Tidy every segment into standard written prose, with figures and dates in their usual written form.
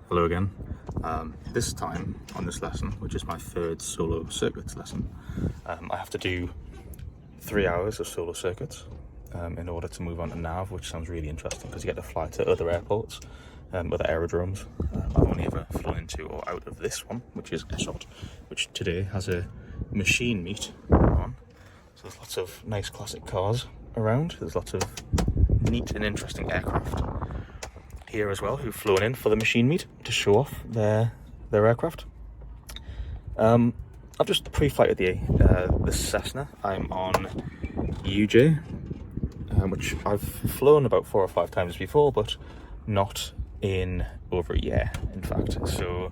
Hello again. This time on this lesson, which is my third solo circuits lesson, I have to do 3 hours of solo circuits in order to move on to nav, which sounds really interesting because you get to fly to other airports, other aerodromes. I've only ever flown into or out of this one, which is Eshott, which today has a machine meet on. So there's lots of nice classic cars around. There's lots of neat and interesting aircraft here as well who've flown in for the machine meet to show off their aircraft. I've just pre-flighted the Cessna. I'm on UJ, which I've flown about 4 or 5 times before, but not in over a year, in fact. So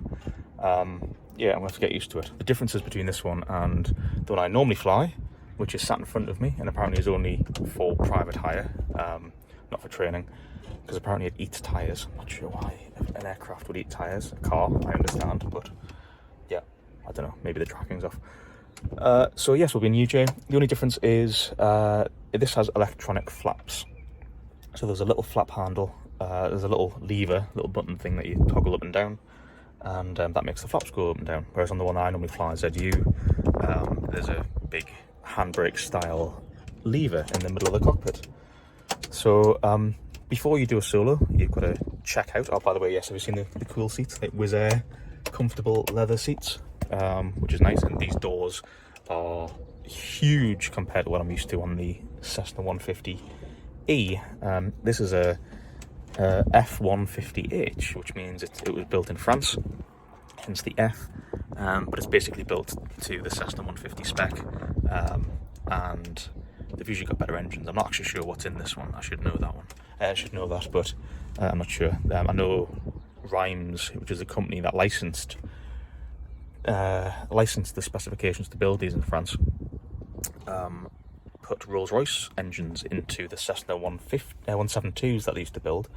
yeah, I'm going to have to get used to it. The differences between this one and the one I normally fly, which is sat in front of me and apparently is only for private hire, not for training, because apparently it eats tyres. I'm not sure why an aircraft would eat tyres. A car, I understand, but yeah, I don't know, maybe the tracking's off. So yes, we'll be in UJ. The only difference is this has electronic flaps. So there's a little flap handle, there's a little lever, little button thing that you toggle up and down, and that makes the flaps go up and down. Whereas on the one I normally fly, ZU, there's a big handbrake style lever in the middle of the cockpit. So before you do a solo, you've got to check out. Oh, by the way, yes, have you seen the cool seats? Like Wizz Air comfortable leather seats, which is nice. And these doors are huge compared to what I'm used to on the Cessna 150E. This is a F150H, which means it was built in France, hence the F. But it's basically built to the Cessna 150 spec, and they've usually got better engines. I'm not actually sure what's in this one. I should know that one. I should know that, but I'm not sure. I know Rhymes, which is a company that licensed the specifications to build these in France, put Rolls-Royce engines into the Cessna 172s that they used to build.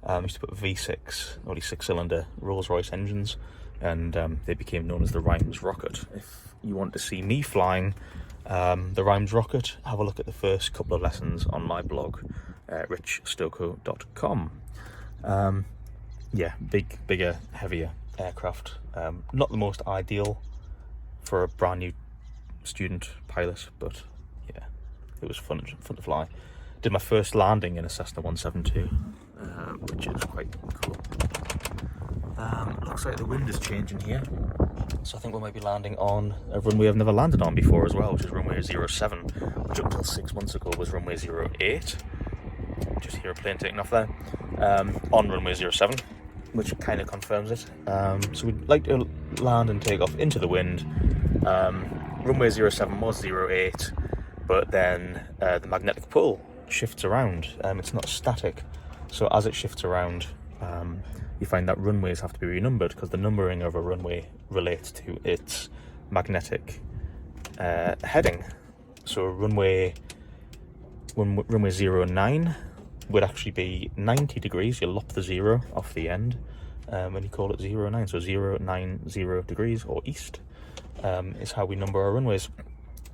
Used to put V6, only 6-cylinder Rolls-Royce engines, and they became known as the Rhymes rocket. If you want to see me flying the Rhymes rocket, have a look at the first couple of lessons on my blog, richstoco.com. Yeah, bigger, heavier aircraft. Not the most ideal for a brand new student pilot, but yeah, it was fun to fly. Did my first landing in a Cessna 172, which is quite cool. Looks like the wind is changing here, so I think we might be landing on a runway I've never landed on before as well, which is runway 07, which up until 6 months ago was runway 08. Just hear a plane taking off there, on runway 07, which kind of confirms it. So we'd like to land and take off into the wind. Runway 07 was 08, but then the magnetic pull shifts around. It's not static, so as it shifts around, you find that runways have to be renumbered because the numbering of a runway relates to its magnetic heading. So runway 09 would actually be 90 degrees. You lop the 0 off the end when you call it 09. So 090 degrees, or east, is how we number our runways.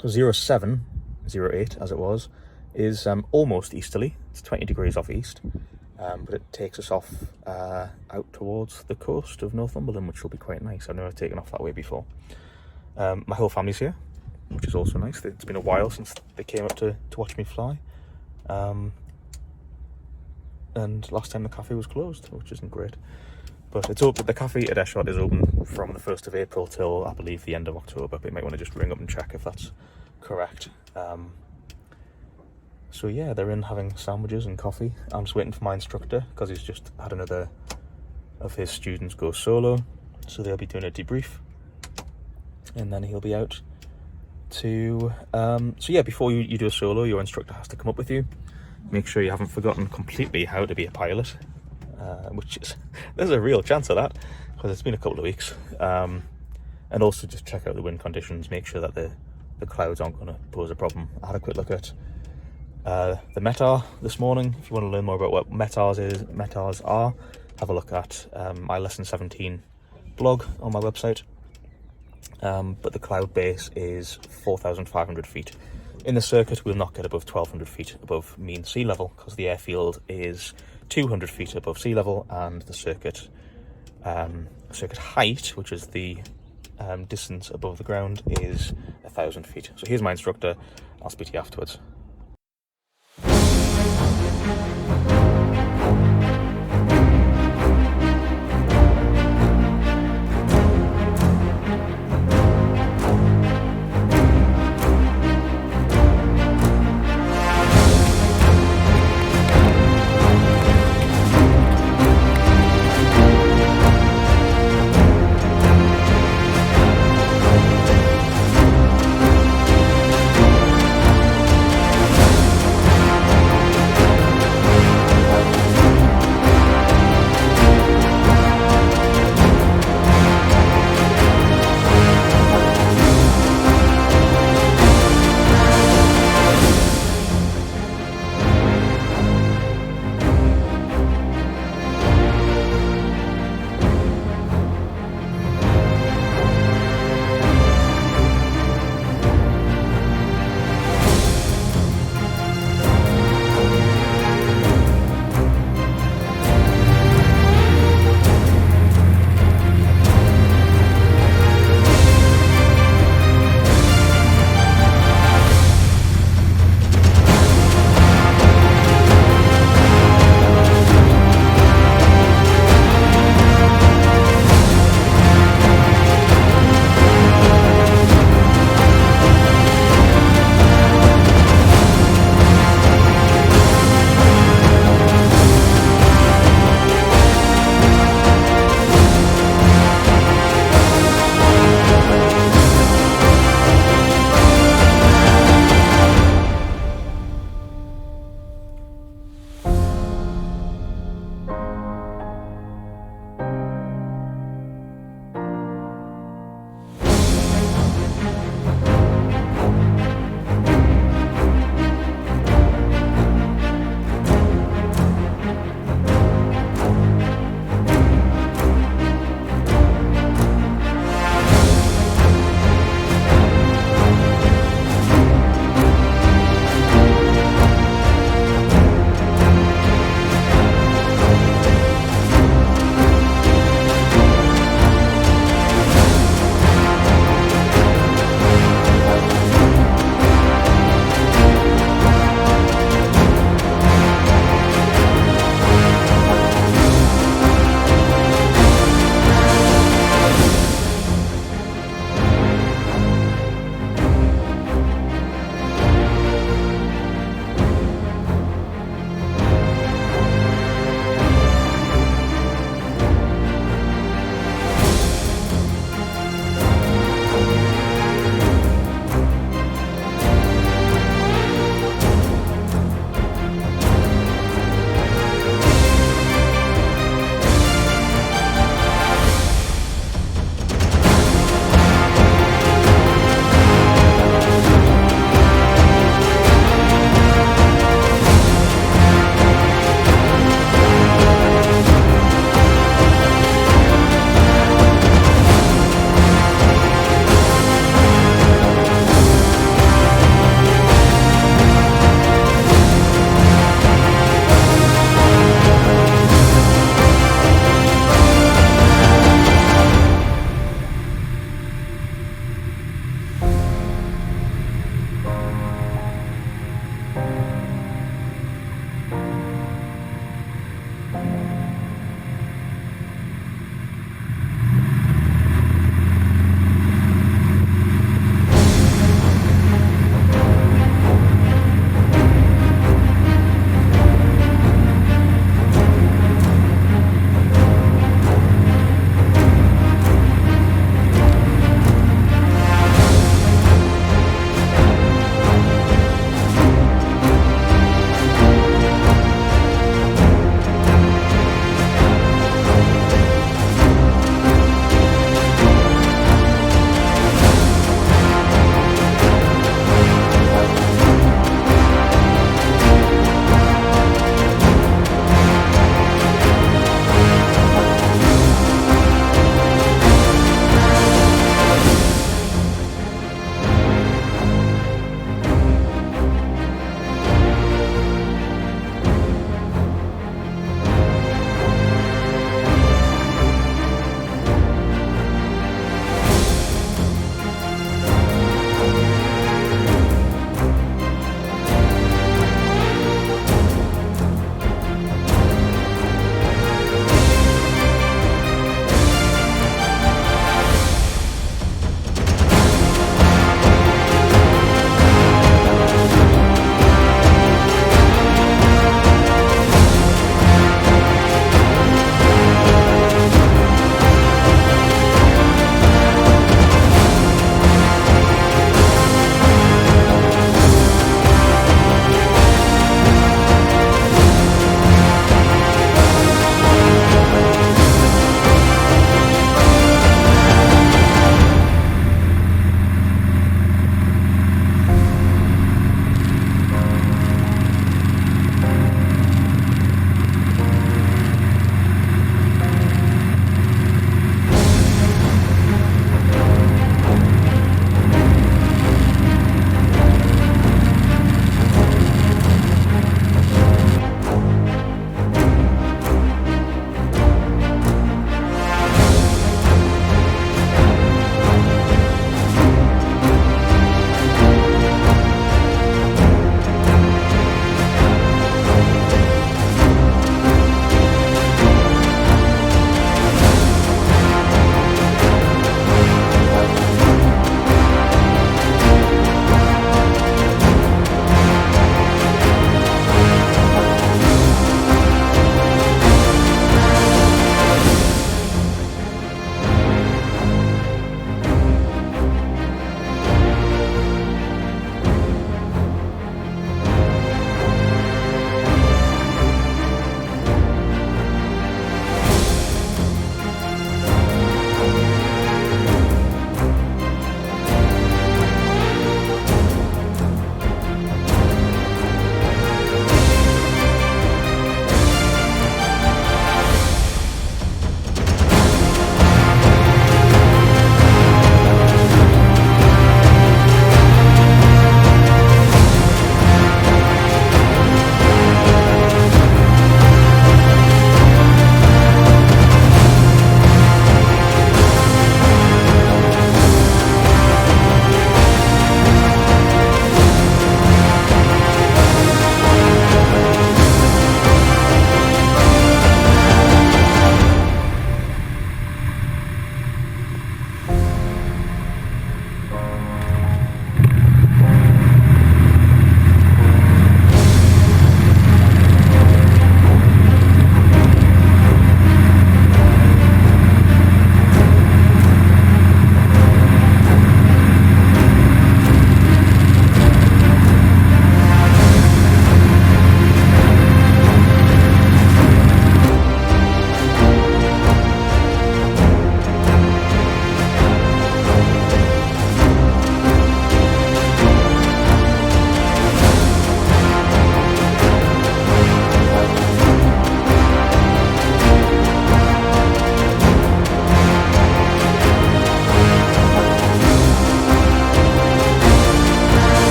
So 07, 08 as it was, is almost easterly. It's 20 degrees off east. But it takes us off out towards the coast of Northumberland, which will be quite nice. I've never taken off that way before. My whole family's here, which is also nice. It's been a while since they came up to watch me fly. And last time the cafe was closed, which isn't great. But it's open. The cafe at Eshott is open from the 1st of April till, I believe, the end of October. But you might want to just ring up and check if that's correct. So yeah, they're in having sandwiches and coffee. I'm just waiting for my instructor because he's just had another of his students go solo. So they'll be doing a debrief. And then he'll be out to... so yeah, before you do a solo, your instructor has to come up with you. Make sure you haven't forgotten completely how to be a pilot. Which is... there's a real chance of that because it's been a couple of weeks. And also just check out the wind conditions. Make sure that the clouds aren't going to pose a problem. I had a quick look at the METAR this morning. If you want to learn more about what METARs are, have a look at my lesson 17 blog on my website. But the cloud base is 4,500 feet. In the circuit, we'll not get above 1,200 feet above mean sea level because the airfield is 200 feet above sea level and the circuit circuit height, which is the distance above the ground, is 1,000 feet. So here's my instructor. I'll speak to you afterwards.